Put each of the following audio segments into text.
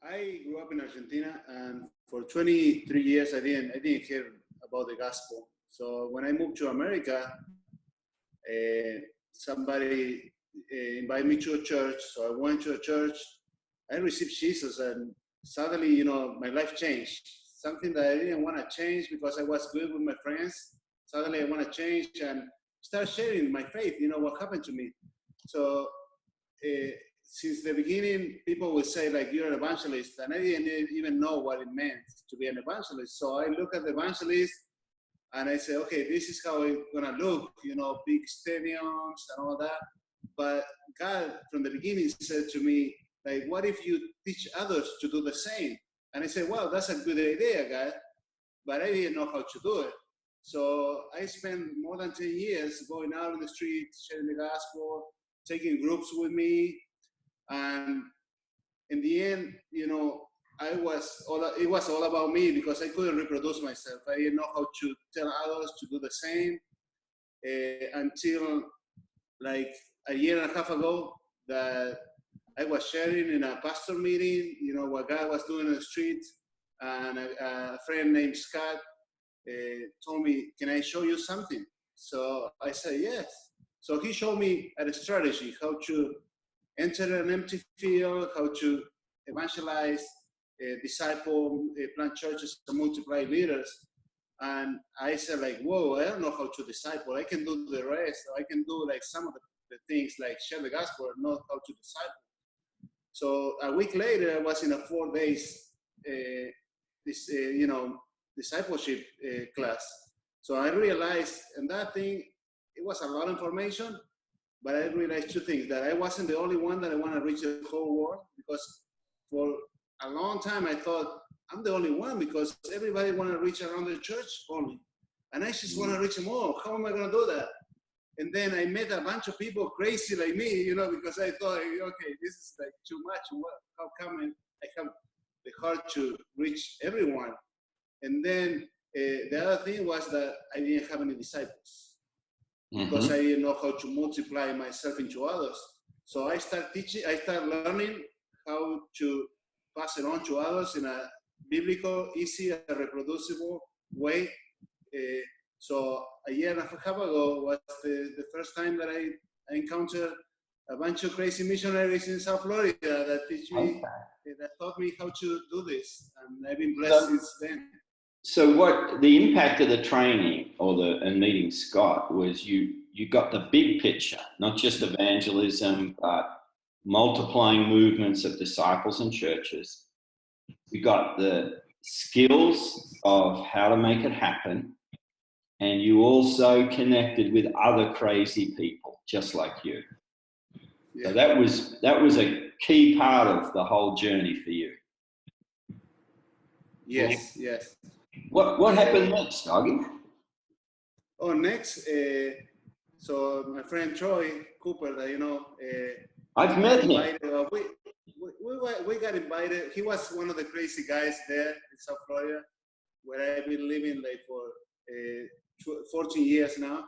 I grew up in Argentina, and for 23 years I didn't hear about the gospel. So when I moved to America, somebody invited me to a church. So I went to a church. I received Jesus, and suddenly, my life changed. Something that I didn't want to change because I was good with my friends. Suddenly, I want to change and start sharing my faith. What happened to me. So since the beginning, people would say like, you're an evangelist, and I didn't even know what it meant to be an evangelist. So I look at the evangelist and I say, okay, this is how it's gonna look, big stadiums and all that. But God, from the beginning, said to me, like, what if you teach others to do the same? And I said, well, that's a good idea, God, but I didn't know how to do it. So I spent more than 10 years going out on the street, sharing the gospel, taking groups with me. And in the end, it was all about me because I couldn't reproduce myself. I didn't know how to tell others to do the same until like a year and a half ago that I was sharing in a pastor meeting, what God was doing in the street. And a friend named Scott told me, can I show you something? So I said, yes. So he showed me a strategy, how to enter an empty field, how to evangelize, disciple, plant churches, and multiply leaders. And I said like, whoa, I don't know how to disciple. I can do the rest. I can do like some of the things like share the gospel, not how to disciple. So a week later, I was in a 4 days, discipleship class. So I realized, and that thing, it was a lot of information, but I realized two things, that I wasn't the only one that I want to reach the whole world, because for a long time I thought I'm the only one because everybody want to reach around the church only. And I just want to reach them all. How am I going to do that? And then I met a bunch of people crazy like me, because I thought, okay, this is like too much. How come I have the heart to reach everyone? And then the other thing was that I didn't have any disciples because I didn't know how to multiply myself into others. So I started learning how to pass it on to others in a biblical, easy, and reproducible way. So a year and a half ago was the first time that I encountered a bunch of crazy missionaries in South Florida that taught me how to do this, and I've been blessed since then. So what the impact of the training and meeting Scott was you got the big picture, not just evangelism, but multiplying movements of disciples and churches. You got the skills of how to make it happen. And you also connected with other crazy people, just like you. Yeah. So that was a key part of the whole journey for you. Yes, yes. What happened next, Oggie? Oh, next, so my friend Troy Cooper, I've met him. We got invited. He was one of the crazy guys there in South Florida, where I've been living like for 14 years now.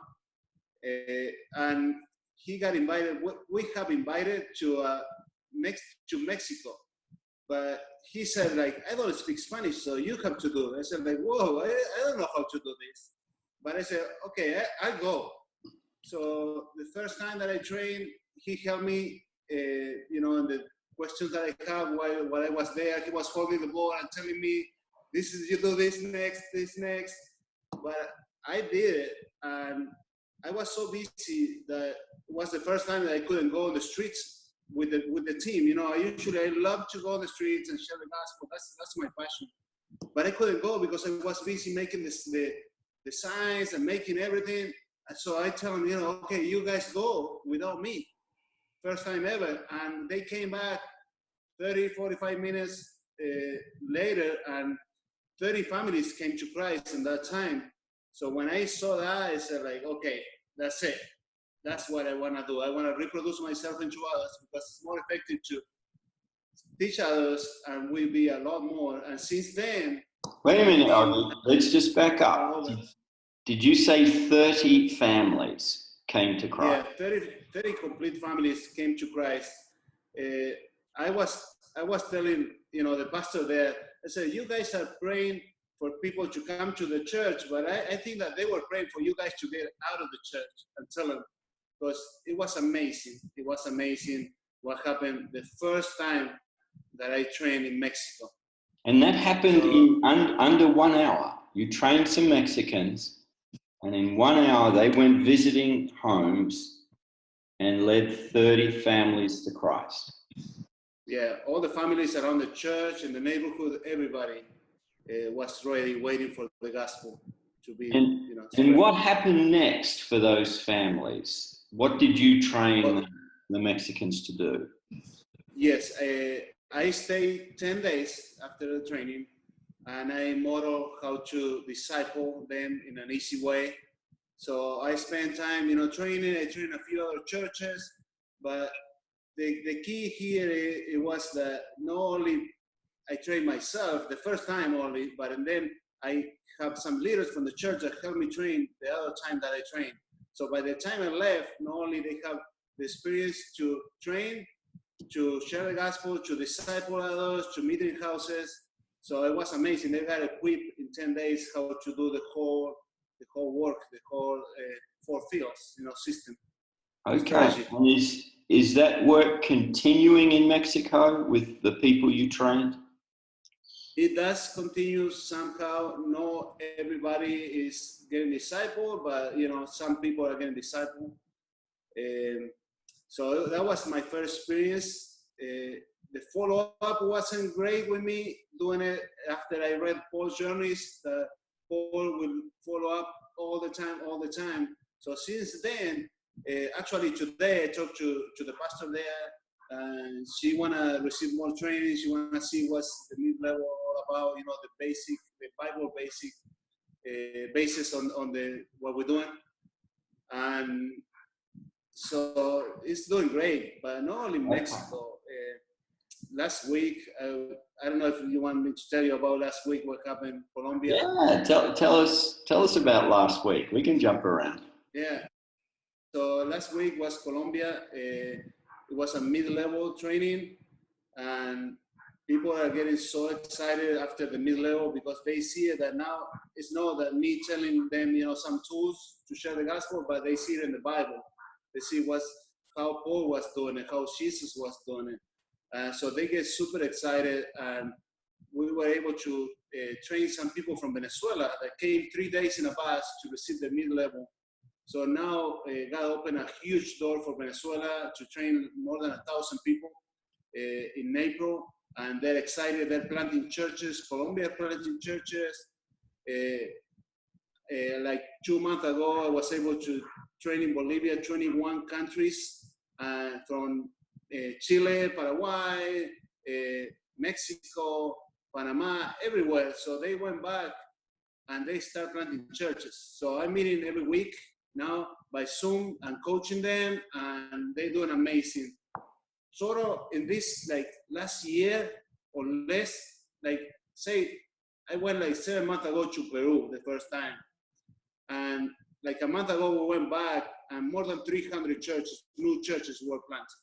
And he got invited. We have invited to Mexico. But he said, like, I don't speak Spanish, so you have to do it. I said, like, whoa, I don't know how to do this. But I said, okay, I'll go. So the first time that I trained, he helped me, in the questions that I have while I was there. He was holding the ball and telling me, you do this next. But I did it, and I was so busy that it was the first time that I couldn't go on the streets with the team. I love to go on the streets and share the gospel. That's my passion. But I couldn't go because I was busy making the signs and making everything. And so I tell them, okay, you guys go without me. First time ever. And they came back 30, 45 minutes later, and 30 families came to Christ in that time. So when I saw that, I said, like, okay, that's it. That's what I want to do. I want to reproduce myself into others because it's more effective to teach others, and we'll be a lot more. And since then... Wait a minute, Oggie. Let's just back up. Did you say 30 families came to Christ? Yeah, 30 complete families came to Christ. I I was telling, the pastor there, I said, you guys are praying for people to come to the church, but I think that they were praying for you guys to get out of the church and tell them, because it was amazing. It was amazing what happened the first time that I trained in Mexico. And that happened in under 1 hour. You trained some Mexicans, and in 1 hour they went visiting homes and led 30 families to Christ. Yeah, all the families around the church, in the neighborhood, everybody was ready, waiting for the gospel to be, And what happened next for those families? What did you train the Mexicans to do? Yes, I stayed 10 days after the training, and I model how to disciple them in an easy way. So I spent time, training. I trained a few other churches, but the key here, it was that not only I trained myself the first time only, but and then I have some leaders from the church that helped me train the other time that I trained. So by the time I left, not only they have the experience to train, to share the gospel, to disciple others, to meet in houses. So it was amazing. They got equipped in 10 days how to do the whole work, the whole 4 fields, system. Okay. And is that work continuing in Mexico with the people you trained? It does continue somehow. Not everybody is getting discipled, but some people are getting discipled. So that was my first experience. The follow-up wasn't great with me doing it after I read Paul's journeys. Paul will follow up all the time. So since then, actually today I talked to the pastor there, and she wanna receive more training. She wanna see what's the mid-level all about. The Bible basic basis on what we're doing, and so it's doing great. But not only Mexico. Last week, I don't know if you want me to tell you about last week, what happened in Colombia. Yeah, tell us about last week. We can jump around. Yeah. So last week was Colombia. It was a mid-level training, and people are getting so excited after the mid-level because they see it that now it's not that me telling them, some tools to share the gospel, but they see it in the Bible. They see how Paul was doing it, how Jesus was doing it. So they get super excited, and we were able to train some people from Venezuela that came 3 days in a bus to receive the mid-level. So now God opened a huge door for Venezuela to train more than 1,000 people in April, and they're excited. They're planting churches. Colombia planting churches. Like 2 months ago, I was able to train in Bolivia, 21 countries, from Chile, Paraguay, Mexico, Panama, everywhere. So they went back and they start planting churches. So I'm meeting every week now by Zoom and coaching them, and they're doing amazing. Sort of in this last year or less, say I went 7 months ago to Peru the first time, and a month ago we went back, and more than 300 new churches were planted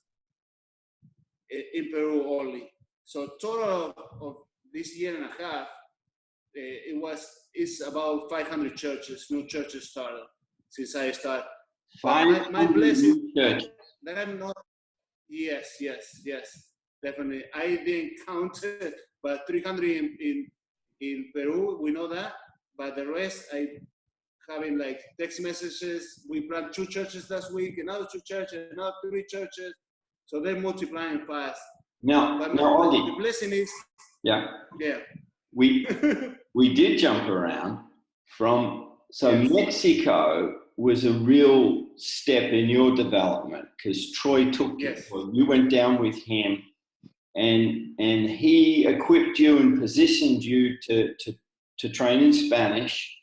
in Peru only. So total of this year and a half, it's about 500 churches, new churches started since I started. My blessing that I'm not. Yes, definitely. I didn't count it, but 300 in Peru, we know that. But the rest, I having text messages. We planted 2 churches last week, another 2 churches, another 3 churches. So they're multiplying fast. Now, the blessing is, yeah. We did jump around yes. Mexico was a real step in your development because Troy took you went down with him, and he equipped you and positioned you to train in Spanish,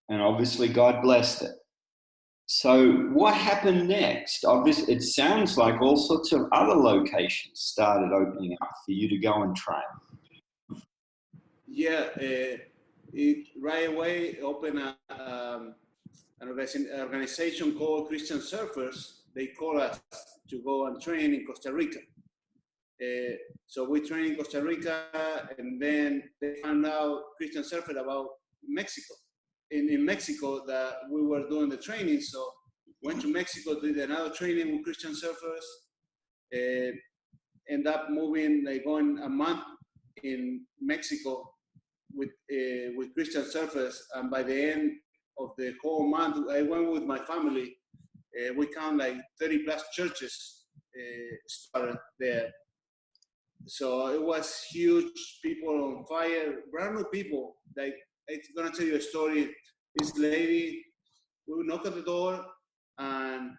and obviously God blessed it. So what happened next? Obviously, it sounds like all sorts of other locations started opening up for you to go and train. Yeah, it right away opened an organization called Christian Surfers. They call us to go and train in Costa Rica. So we trained in Costa Rica, and then they found out Christian Surfer about Mexico. In Mexico that we were doing the training, so went to Mexico, did another training with Christian Surfers, end up moving, like going a month in Mexico with Christian Surfers, and by the end of the whole month, I went with my family. We count like 30 plus churches started there. So it was huge, people on fire, brand new people. Like, I'm gonna tell you a story. This lady, we would knock at the door, and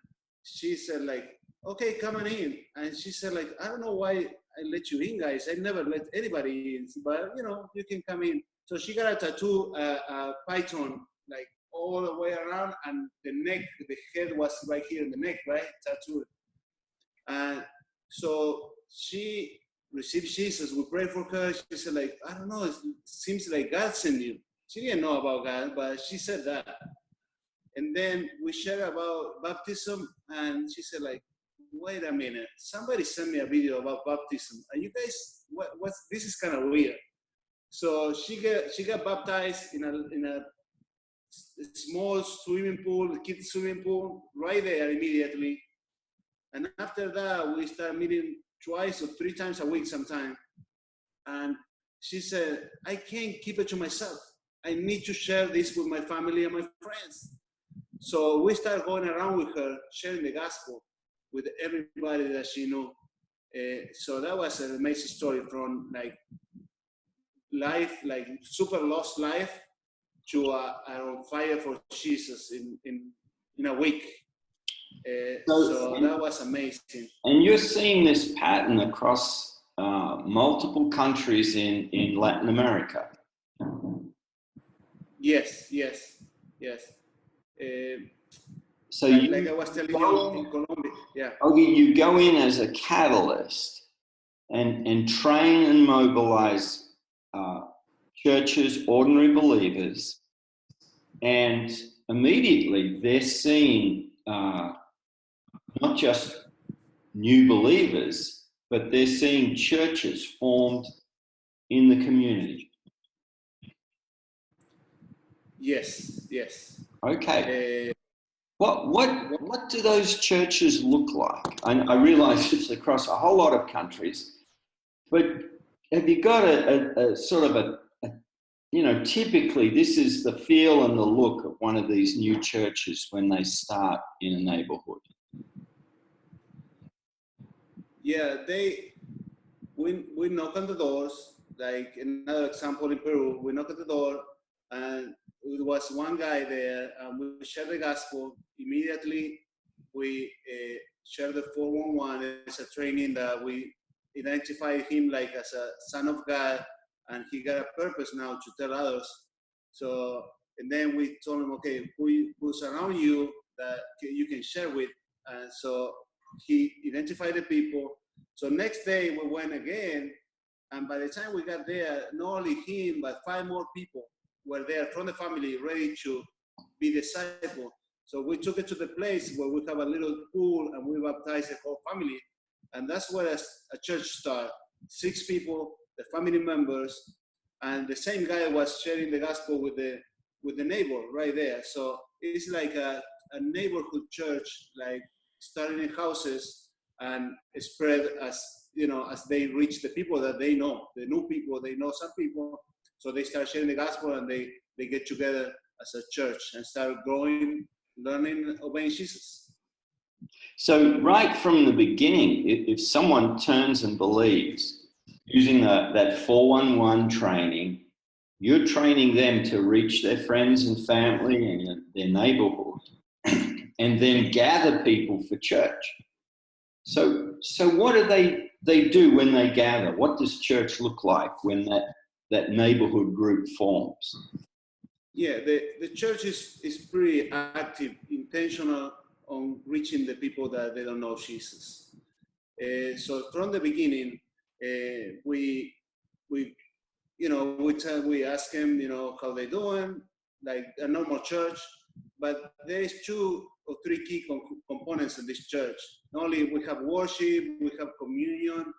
she said like, okay, come on in. And she said like, I don't know why I let you in, guys. I never let anybody in, but you know, you can come in. So she got a tattoo, a python, like all the way around, and the neck, the head was right here in the neck, right, tattooed. And so she received Jesus. We prayed for her. She said like, I don't know, it seems like God sent you. She didn't know about God, but she said that. And then we shared about baptism, and she said like, wait a minute, somebody sent me a video about baptism. Are you guys, what's this is kind of weird. So she got baptized in a small swimming pool, kids swimming pool, right there immediately. And after that, we started meeting twice or three times a week sometime. And she said, I can't keep it to myself. I need to share this with my family and my friends. So we started going around with her, sharing the gospel with everybody that she knew. So that was an amazing story, from like life, like super lost life, to on fire for Jesus in a week. So that was amazing. And you're seeing this pattern across multiple countries in Latin America. Yes. So like I was telling you in Colombia, yeah. Oggie, you go in as a catalyst and train and mobilize churches, ordinary believers, and immediately they're seeing not just new believers, but they're seeing churches formed in the community. Yes. Okay. What do those churches look like? I realize it's across a whole lot of countries, but have you got a sort of a you know, typically this is the feel and the look of one of these new churches when they start in a neighborhood? Yeah, we knock on the doors. Like another example in Peru, we knock at the door, and there was one guy there, and we shared the gospel. Immediately, we shared the 411. It's a training that we identified him like as a son of God, and he got a purpose now to tell others. So, and then we told him, okay, who's around you that you can share with? And so he identified the people. So next day we went again, and by the time we got there, not only him, but 5 more people were there from the family ready to be discipled. So we took it to the place where we have a little pool, and we baptized the whole family. And that's where a church started. 6 people, the family members, and the same guy was sharing the gospel with the neighbor right there. So it's like a neighborhood church, like starting in houses and spread as, you know, as they reach the people that they know, the new people, they know some people. So they start sharing the gospel, and they get together as a church and start growing, learning, obeying Jesus. So right from the beginning, if someone turns and believes, using that 411 training, you're training them to reach their friends and family and their neighborhood, and then gather people for church. So what do they do when they gather? What does church look like when that neighborhood group forms? Yeah, the church is pretty active, intentional on reaching the people that they don't know Jesus. So from the beginning, we ask them, you know, how they doing, like a normal church. But there is 2 or 3 key components in this church. Not only we have worship, we have communion,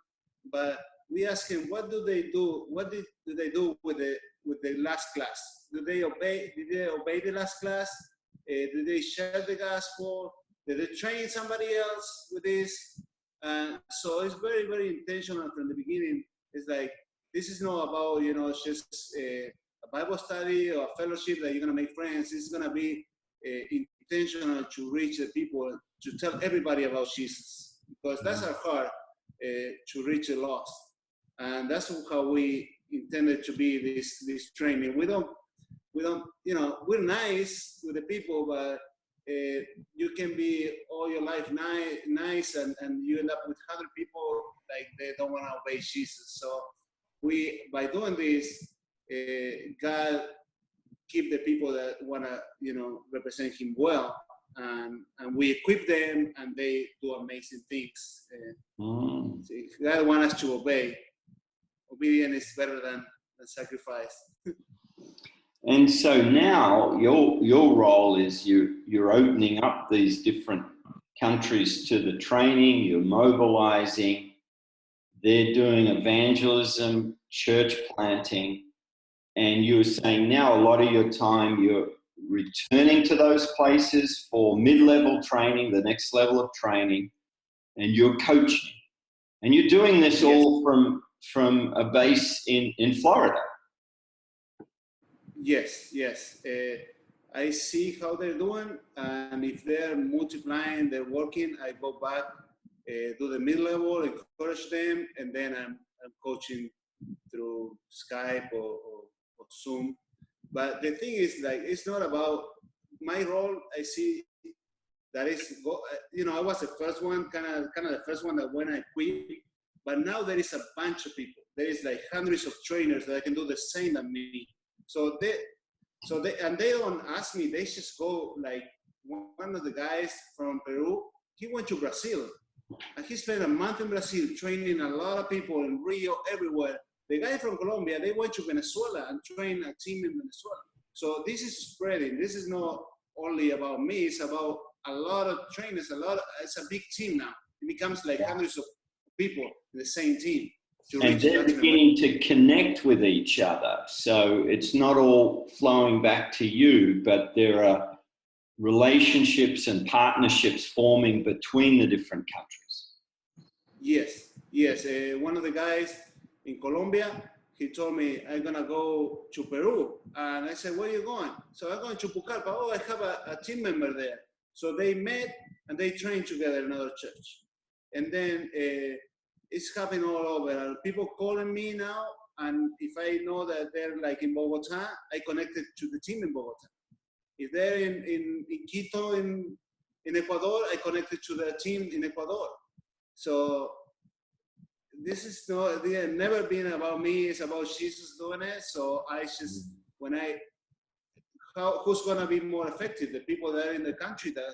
but we asked him, what do they do? What do they do with the last class? Do they obey? Did they obey the last class? Did they share the gospel? Did they train somebody else with this? So it's very, very intentional from the beginning. It's like, this is not about, you know, just a Bible study or a fellowship that you're going to make friends. It's going to be intentional to reach the people, to tell everybody about Jesus, because that's our heart, to reach the lost. And that's how we intended to be this training. We don't, you know, we're nice with the people, but you can be all your life nice, and you end up with 100 people like they don't want to obey Jesus. So by doing this, God keep the people that want to, you know, represent Him well, and we equip them, and they do amazing things. God wants us to obey. Obedience is better than sacrifice. And so now your role is you're opening up these different countries to the training, you're mobilizing, they're doing evangelism, church planting, and you're saying now a lot of your time you're returning to those places for mid-level training, the next level of training, and you're coaching. And you're doing this all from a base in Florida. Yes. I see how they're doing, and if they're multiplying, they're working, I go back, do the mid-level, encourage them, and then I'm coaching through Skype or Zoom. But the thing is, like, it's not about my role. I see that is, you know, I was the first one, kind of the first one that when I quit, but now there is a bunch of people. There is like hundreds of trainers that can do the same as me. So they don't ask me, they just go. Like, one of the guys from Peru, he went to Brazil, and he spent a month in Brazil training a lot of people in Rio, everywhere. The guy from Colombia, they went to Venezuela and trained a team in Venezuela. So this is spreading. This is not only about me, it's about a lot of trainers, it's a big team now. It becomes like hundreds of people in the same team. And they're beginning to connect with each other. So it's not all flowing back to you, but there are relationships and partnerships forming between the different countries. Yes. One of the guys in Colombia, he told me, I'm going to go to Peru. And I said, where are you going? So I'm going to Pucallpa. Oh, I have a team member there. So they met and they trained together in another church. And then it's happening all over. People calling me now, and if I know that they're like in Bogota, I connected to the team in Bogota. If they're in Quito, in Ecuador, I connected to the team in Ecuador. So this is never been about me. It's about Jesus doing it. So I just, who's going to be more effective? The people that are in the country that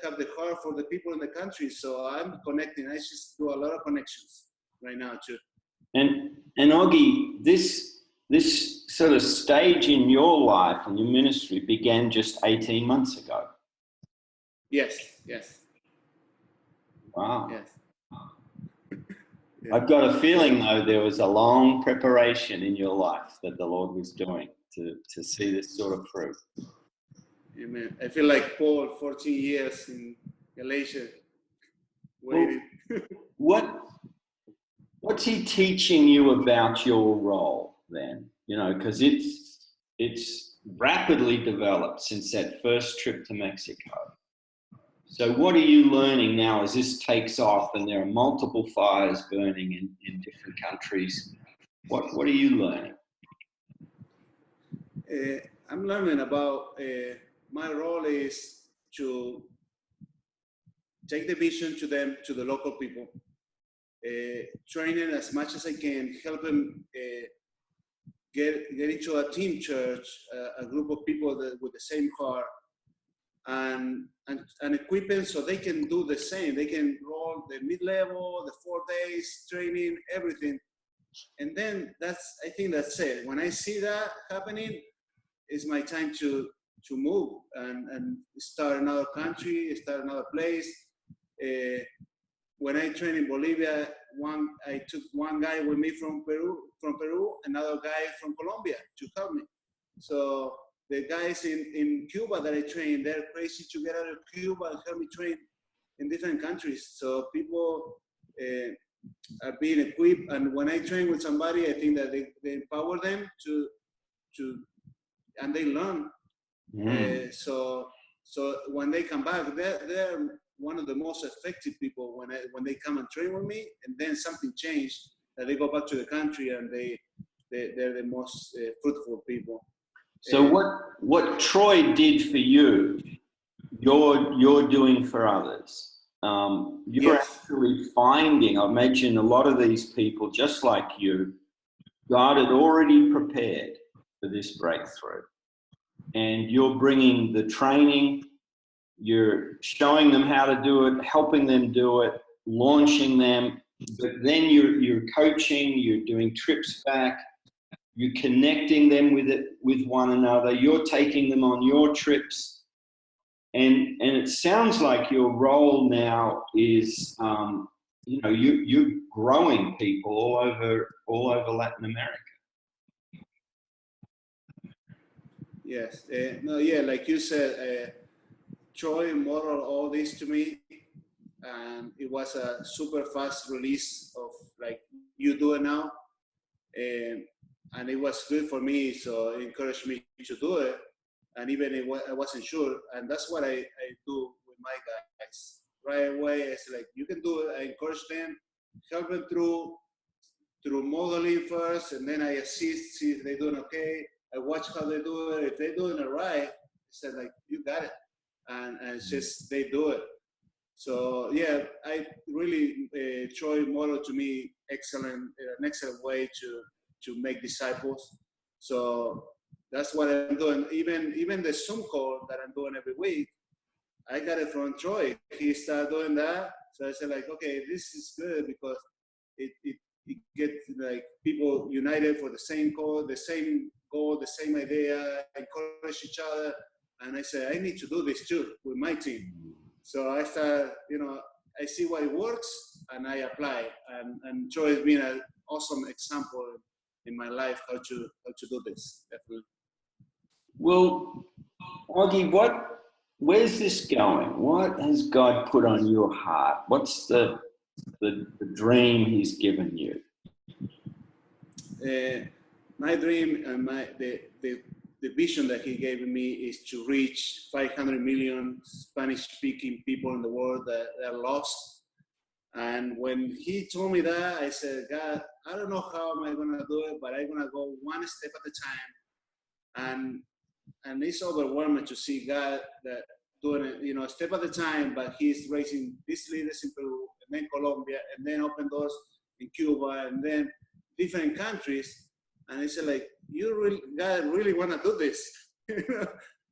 have the heart for the people in the country. So I'm connecting. I just do a lot of connections right now too. And Oggie, this sort of stage in your life and your ministry began just 18 months ago. Yes. Wow. Yes. I've got a feeling though there was a long preparation in your life that the Lord was doing to see this sort of fruit. Amen. I feel like Paul, 14 years in Galatia, waiting. Well, what's he teaching you about your role then? You know, because it's rapidly developed since that first trip to Mexico. So what are you learning now as this takes off and there are multiple fires burning in different countries? What are you learning? I'm learning about my role is to take the vision to the local people, training as much as I can, help them get into a team church, a group of people with the same heart, and equip them so they can do the same. They can roll the mid-level, the 4 days training, everything. And then I think that's it. When I see that happening, it's my time to move and start another country, start another place. when I trained in Bolivia, I took one guy with me from Peru, another guy from Colombia to help me. So the guys in Cuba that I train, they're crazy to get out of Cuba and help me train in different countries. So people are being equipped, and when I train with somebody, I think that they empower them to and they learn. So when they come back, they're one of the most effective people when they come and train with me, and then something changed, that they go back to the country and they're the most fruitful people. So what Troy did for you, you're doing for others. You're Yes. actually finding, I imagine a lot of these people, just like you, God had already prepared for this breakthrough. And you're bringing the training, you're showing them how to do it, helping them do it, launching them, but then you're coaching, you're doing trips back, you're connecting them with one another, you're taking them on your trips. And it sounds like your role now is, you're growing people all over Latin America. Yes. Like you said, Troy modeled all this to me, and it was a super fast release of like you do it now, and it was good for me. So it encouraged me to do it, and even I wasn't sure, and that's what I do with my guys right away. It's like, you can do it. I encourage them, help them through modeling first, and then I assist, see if they're doing okay. I watch how they do it. If they're doing it right, I said, like, you got it. And it's just, they do it. So yeah, I really, Troy modeled to me an excellent way to make disciples. So that's what I'm doing. Even the Zoom call that I'm doing every week, I got it from Troy. He started doing that. So I said, like, okay, this is good, because it gets like people united for the same goal, the same idea, encourage each other. And I said, I need to do this too with my team. So I started, I see what it works and I apply. And Troy has been an awesome example in my life how to do this. Definitely. Well, Oggie, where's this going? What has God put on your heart? What's the dream He's given you? My dream and the vision that He gave me is to reach 500 million Spanish-speaking people in the world that are lost. And when He told me that, I said, God, I don't know how am I going to do it, but I'm going to go one step at a time. And it's overwhelming to see God that doing it, step at a time, but He's raising these leaders in Peru, and then Colombia, and then open doors in Cuba, and then different countries. And I said, like, God really want to do this.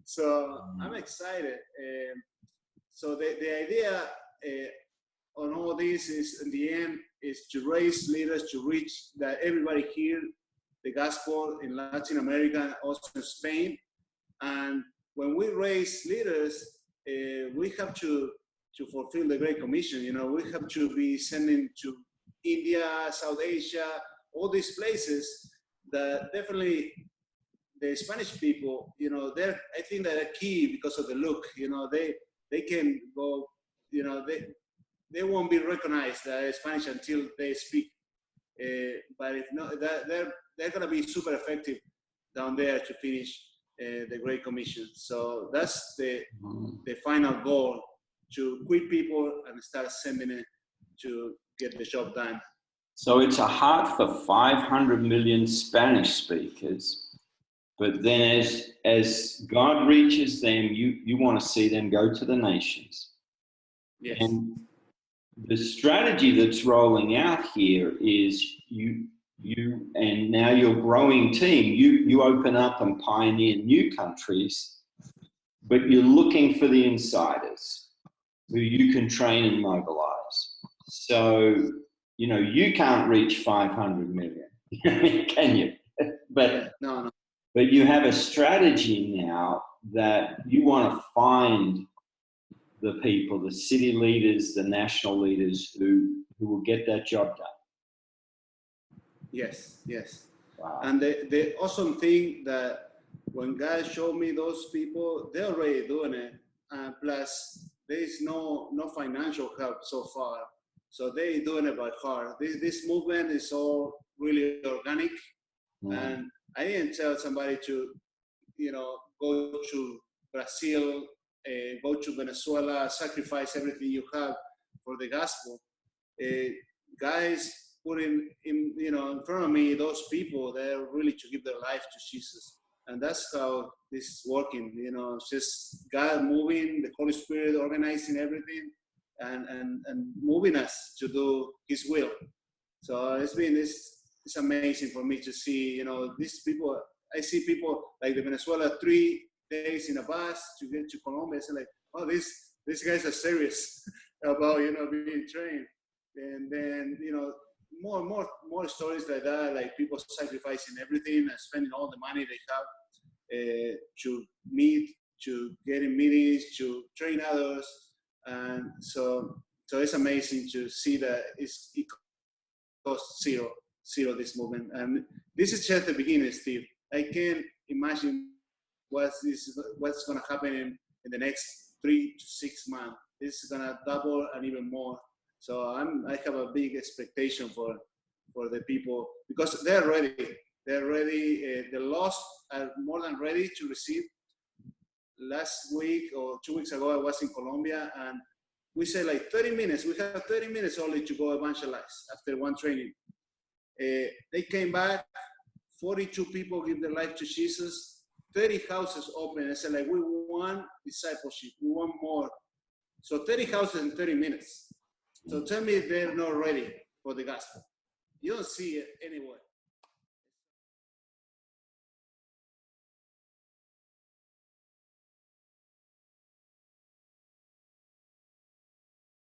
So I'm excited. So the idea on all this is, in the end, is to raise leaders, to reach that everybody hear the gospel in Latin America, also in Spain. And when we raise leaders, we have to fulfill the Great Commission. We have to be sending to India, South Asia, all these places that definitely the Spanish people, I think they're key because of the look. They can go, they won't be recognized as Spanish until they speak. But if not, they're gonna be super effective down there to finish the Great Commission. So that's the final goal, to equip people and start sending it to get the job done. So it's a heart for 500 million Spanish speakers, but then as God reaches them, you want to see them go to the nations. Yes. And the strategy that's rolling out here is you and now your growing team, you open up and pioneer new countries, but you're looking for the insiders who you can train and mobilize. So, you can't reach 500 million, can you? But no. But you have a strategy now that you want to find the people, the city leaders, the national leaders who will get that job done. Yes, yes. Wow. And the awesome thing that when God showed me those people, they're already doing it. Plus, there is no financial help so far. So they're doing it by heart. This movement is all really organic. And I didn't tell somebody to, go to Brazil, go to Venezuela, sacrifice everything you have for the gospel. Guys put in front of me those people that are really to give their life to Jesus, and that's how this is working. Just God moving, the Holy Spirit organizing everything, and moving us to do His will. So it's amazing for me to see these people. I see people like the Venezuela 3 days in a bus to get to Colombia. It's like, oh, these guys are serious about being trained. And then more stories like that, like people sacrificing everything and spending all the money they have to meet, to get in meetings, to train others. And so it's amazing to see that it costs zero this movement. And this is just the beginning, Steve. I can't imagine what's going to happen in the next 3 to 6 months. This is going to double and even more. So I have a big expectation for the people, because they're ready. They're ready. The lost are more than ready to receive. Last week or 2 weeks ago, I was in Colombia, and we said like 30 minutes. We have 30 minutes only to go evangelize after one training. They came back. 42 people give their life to Jesus. 30 houses open. I said, like, we want discipleship. We want more. So 30 houses in 30 minutes. So tell me if they're not ready for the gospel. You don't see it anywhere.